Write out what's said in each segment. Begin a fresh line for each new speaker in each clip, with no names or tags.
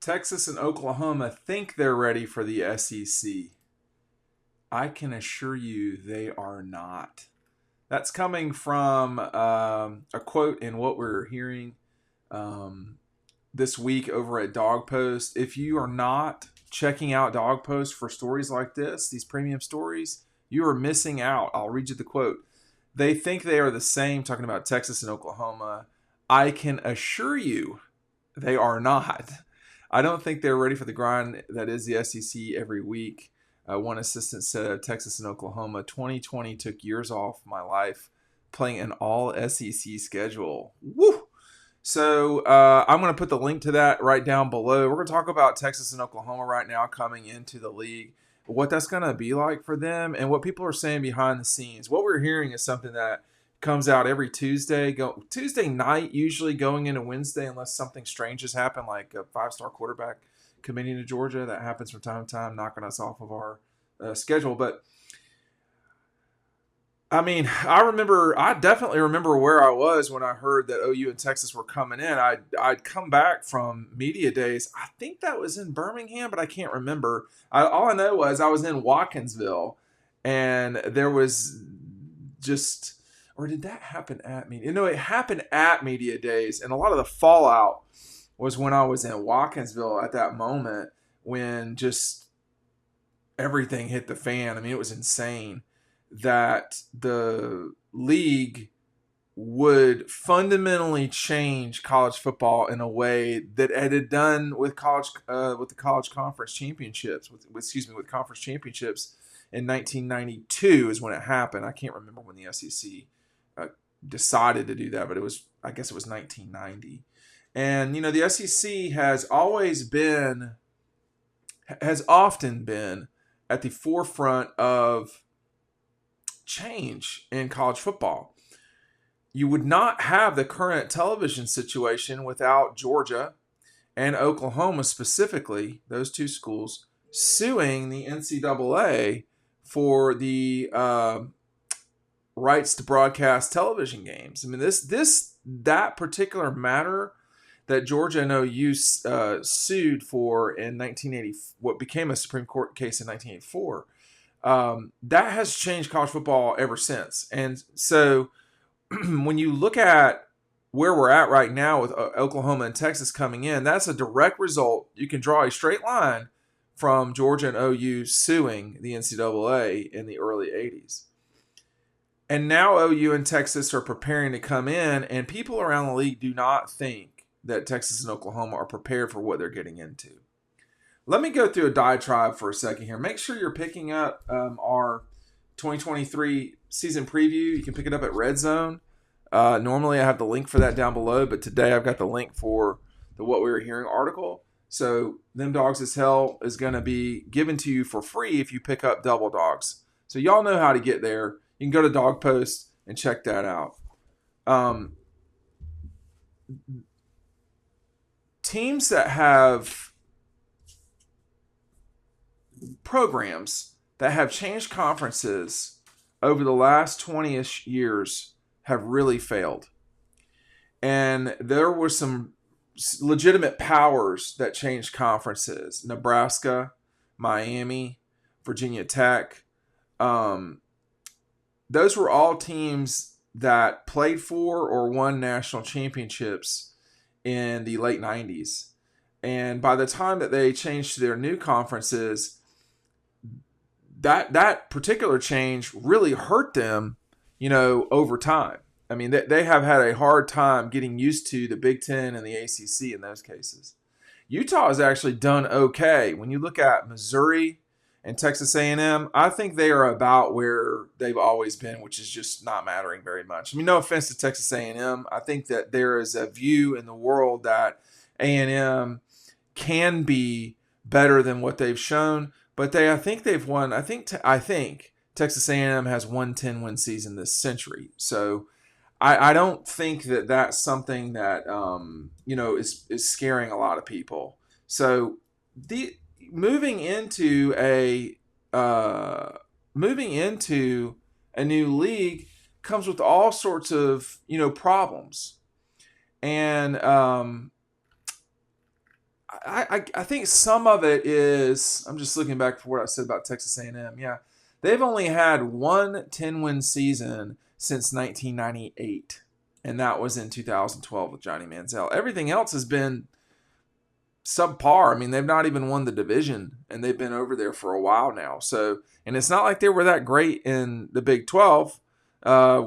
Texas and Oklahoma think they're ready for the SEC. I can assure you they are not. That's coming from a quote in what we're hearing um, this week over at Dawg Post. If you are not checking out Dawg Post for stories like this, these premium stories, you are missing out. I'll read you the quote. They think they are the same, talking about Texas and Oklahoma. I can assure you they are not. I don't think they're ready for the grind that is the SEC every week. One assistant said of Texas and Oklahoma, 2020 took years off my life playing an all SEC schedule. Woo! So I'm going to put the link to that right down below. We're going to talk about Texas and Oklahoma right now coming into the league, what that's going to be like for them, and what people are saying behind the scenes. What we're hearing is something that comes out every Tuesday, Tuesday night, usually going into Wednesday, unless something strange has happened, like a five-star quarterback committing to Georgia. That happens from time to time, knocking us off of our schedule. But I mean, I definitely remember where I was when I heard that OU and Texas were coming in. I'd come back from media days. I think that was in Birmingham, but I can't remember. All I know was I was in Watkinsville, and there was just, or did that happen at media? You know, it happened at media days, and a lot of the fallout was when I was in Watkinsville at that moment when just everything hit the fan. I mean, it was insane that the league would fundamentally change college football in a way that it had done with with the college conference championships, with conference championships in 1992 is when it happened. I can't remember when the SEC decided to do that, but I guess it was 1990. And you know, the SEC has often been at the forefront of change in college football. You would not have the current television situation without Georgia and Oklahoma specifically, those two schools, suing the NCAA for the rights to broadcast television games. I mean, that particular matter that Georgia and OU sued for in 1980, what became a Supreme Court case in 1984, that has changed college football ever since. And so when you look at where we're at right now with Oklahoma and Texas coming in, that's a direct result. You can draw a straight line from Georgia and OU suing the NCAA in the early 80s. And now OU and Texas are preparing to come in, and people around the league do not think that Texas and Oklahoma are prepared for what they're getting into. Let me go through a diatribe for a second here. Make sure you're picking up our 2023 season preview. You can pick it up at Red Zone. Normally I have the link for that down below, but today I've got the link for the What We Were Hearing article. So Them Dogs As Hell is going to be given to you for free if you pick up Double Dogs. So y'all know how to get there. You can go to Dawg Post and check that out. Teams that have programs that have changed conferences over the last 20-ish years have really failed. And there were some legitimate powers that changed conferences. Nebraska, Miami, Virginia Tech. Those were all teams that played for or won national championships in the late 90s. And by the time that they changed to their new conferences, that particular change really hurt them, over time. I mean, they have had a hard time getting used to the Big Ten and the ACC in those cases. Utah has actually done okay. When you look at Missouri and Texas A&M, I think they are about where they've always been, which is just not mattering very much. I mean, no offense to Texas A&M. I think that there is a view in the world that A&M can be better than what they've shown, but I think they've won. I think Texas A&M has one 10-win season this century. So I don't think that that's something that is scaring a lot of people. So moving into a new league comes with all sorts of problems, and I think some of it is, I'm just looking back for what I said about Texas A&M. Yeah, they've only had one 10-win season since 1998, and that was in 2012 with Johnny Manziel. Everything else has been subpar. I mean, they've not even won the division, and they've been over there for a while now. So, and it's not like they were that great in the Big 12,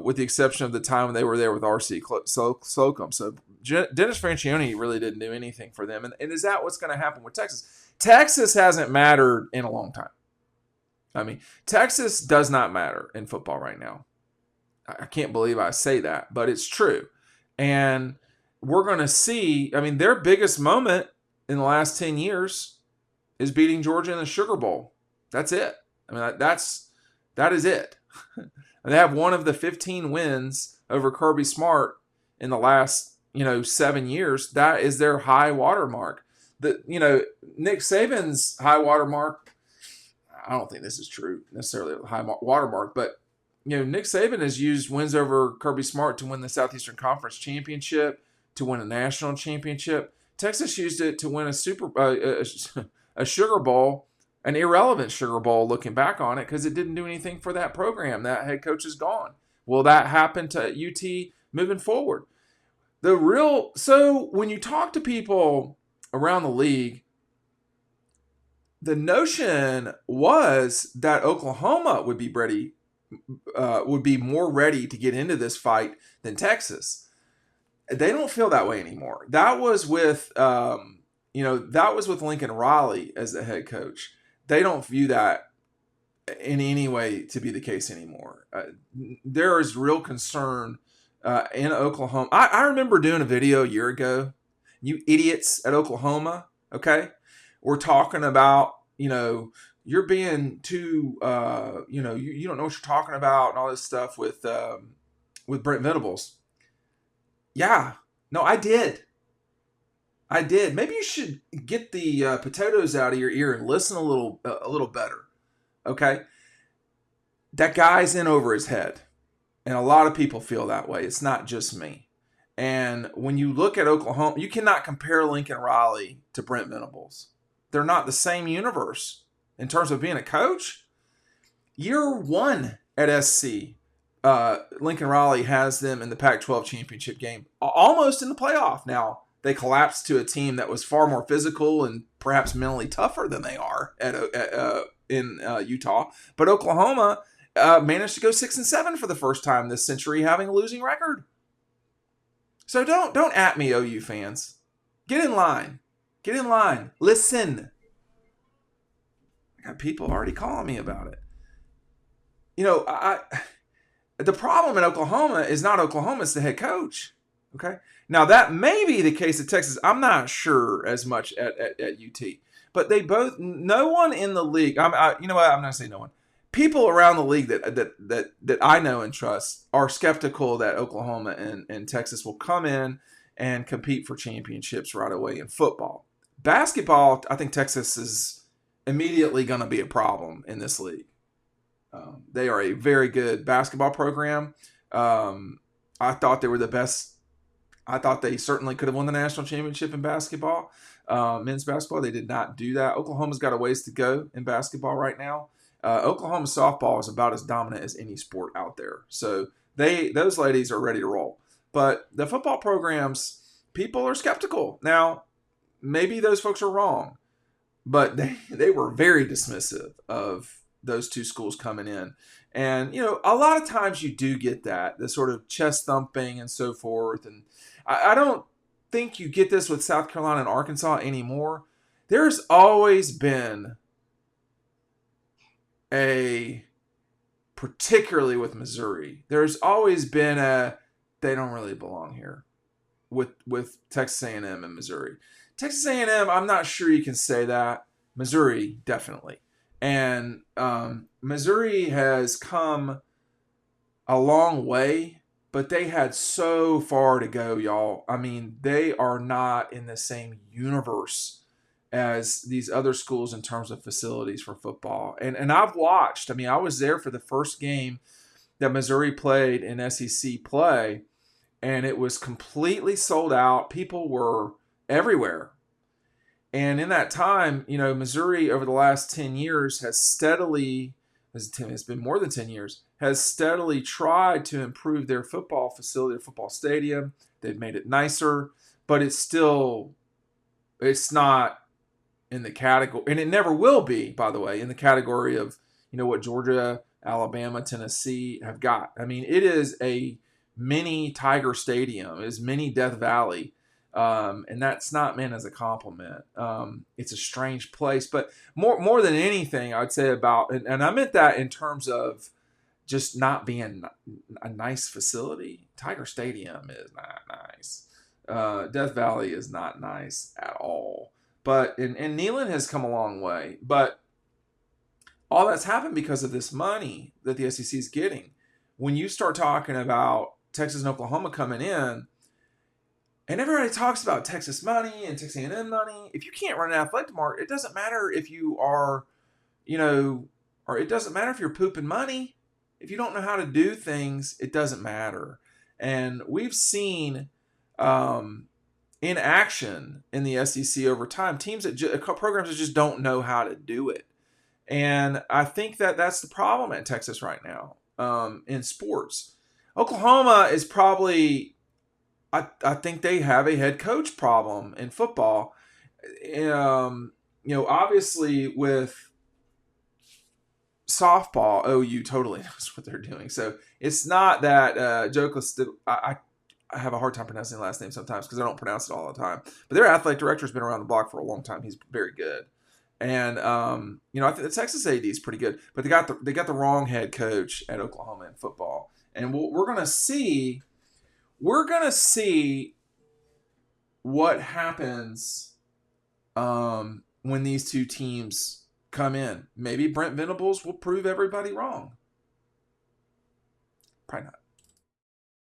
with the exception of the time when they were there with R.C. Slocum. So, Dennis Franchione really didn't do anything for them. And is that what's going to happen with Texas? Texas hasn't mattered in a long time. I mean, Texas does not matter in football right now. I can't believe I say that, but it's true. And we're going to see, I mean, their biggest moment in the last 10 years is beating Georgia in the Sugar Bowl. That's it. I mean, that is it. They have one of the 15 wins over Kirby Smart in the last, 7 years. That is their high water mark. Nick Saban's high water mark, I don't think this is true necessarily, a high water mark, but Nick Saban has used wins over Kirby Smart to win the Southeastern Conference Championship, to win a national championship. Texas used it to win a Sugar Bowl, an irrelevant Sugar Bowl looking back on it, because it didn't do anything for that program. That head coach is gone. Will that happen to UT moving forward? So when you talk to people around the league, the notion was that Oklahoma would be more ready to get into this fight than Texas. They don't feel that way anymore. That was with Lincoln Riley as the head coach. They don't view that in any way to be the case anymore. There is real concern in Oklahoma. I remember doing a video a year ago. You idiots at Oklahoma, okay? We're talking about, you're being too, you don't know what you're talking about and all this stuff with Brent Venables. Yeah, no, I did. Maybe you should get the potatoes out of your ear and listen a little better. Okay, that guy's in over his head, and a lot of people feel that way. It's not just me. And when you look at Oklahoma, you cannot compare Lincoln Riley to Brent Venables. They're not the same universe in terms of being a coach. Year one at SC. Lincoln Riley has them in the Pac-12 championship game, almost in the playoff. Now, they collapsed to a team that was far more physical and perhaps mentally tougher than they are in Utah. But Oklahoma managed to go 6-7 for the first time this century, having a losing record. So don't at me, OU fans. Get in line. Listen. I got people already calling me about it. The problem in Oklahoma is not Oklahoma, it's the head coach. Okay? Now, that may be the case at Texas. I'm not sure as much at UT. But no one in the league, you know what? I'm not going to say no one. People around the league that I know and trust are skeptical that Oklahoma and Texas will come in and compete for championships right away in football. Basketball, I think Texas is immediately going to be a problem in this league. They are a very good basketball program. I thought they were the best. I thought they certainly could have won the national championship in basketball, men's basketball. They did not do that. Oklahoma's got a ways to go in basketball right now. Oklahoma softball is about as dominant as any sport out there. So those ladies are ready to roll. But the football programs, people are skeptical. Now, maybe those folks are wrong, but they were very dismissive of those two schools coming in. And, a lot of times you do get that, the sort of chest thumping and so forth. And I don't think you get this with South Carolina and Arkansas anymore. There's always been particularly with Missouri, there's always been they don't really belong here with Texas A&M and Missouri. Texas A&M, I'm not sure you can say that. Missouri, definitely. And Missouri has come a long way, but they had so far to go, y'all. I mean, they are not in the same universe as these other schools in terms of facilities for football. And I've watched. I mean, I was there for the first game that Missouri played in SEC play, and it was completely sold out. People were everywhere. And in that time, Missouri over the last 10 years has been more than 10 years, has steadily tried to improve their football facility, their football stadium. They've made it nicer, but it's not in the category, and it never will be, by the way, in the category of, what Georgia, Alabama, Tennessee have got. I mean, it is a mini Tiger Stadium. It is mini Death Valley. And that's not meant as a compliment. It's a strange place, but more than anything, I'd say and I meant that in terms of just not being a nice facility. Tiger Stadium is not nice. Death Valley is not nice at all. But and Neyland has come a long way. But all that's happened because of this money that the SEC is getting. When you start talking about Texas and Oklahoma coming in, and everybody talks about Texas money and Texas A&M money. If you can't run an athletic department, it doesn't matter if you are, or it doesn't matter if you're pooping money. If you don't know how to do things, it doesn't matter. And we've seen in action in the SEC over time, programs that just don't know how to do it. And I think that's the problem at Texas right now in sports. Oklahoma is probably, I think they have a head coach problem in football. Obviously with softball, OU totally knows what they're doing. So it's not that Jokeless. I have a hard time pronouncing the last name sometimes because I don't pronounce it all the time. But their athletic director has been around the block for a long time. He's very good. And I think the Texas AD is pretty good, but they got the wrong head coach at Oklahoma in football. And we're gonna see what happens when these two teams come in. Maybe Brent Venables will prove everybody wrong. Probably not.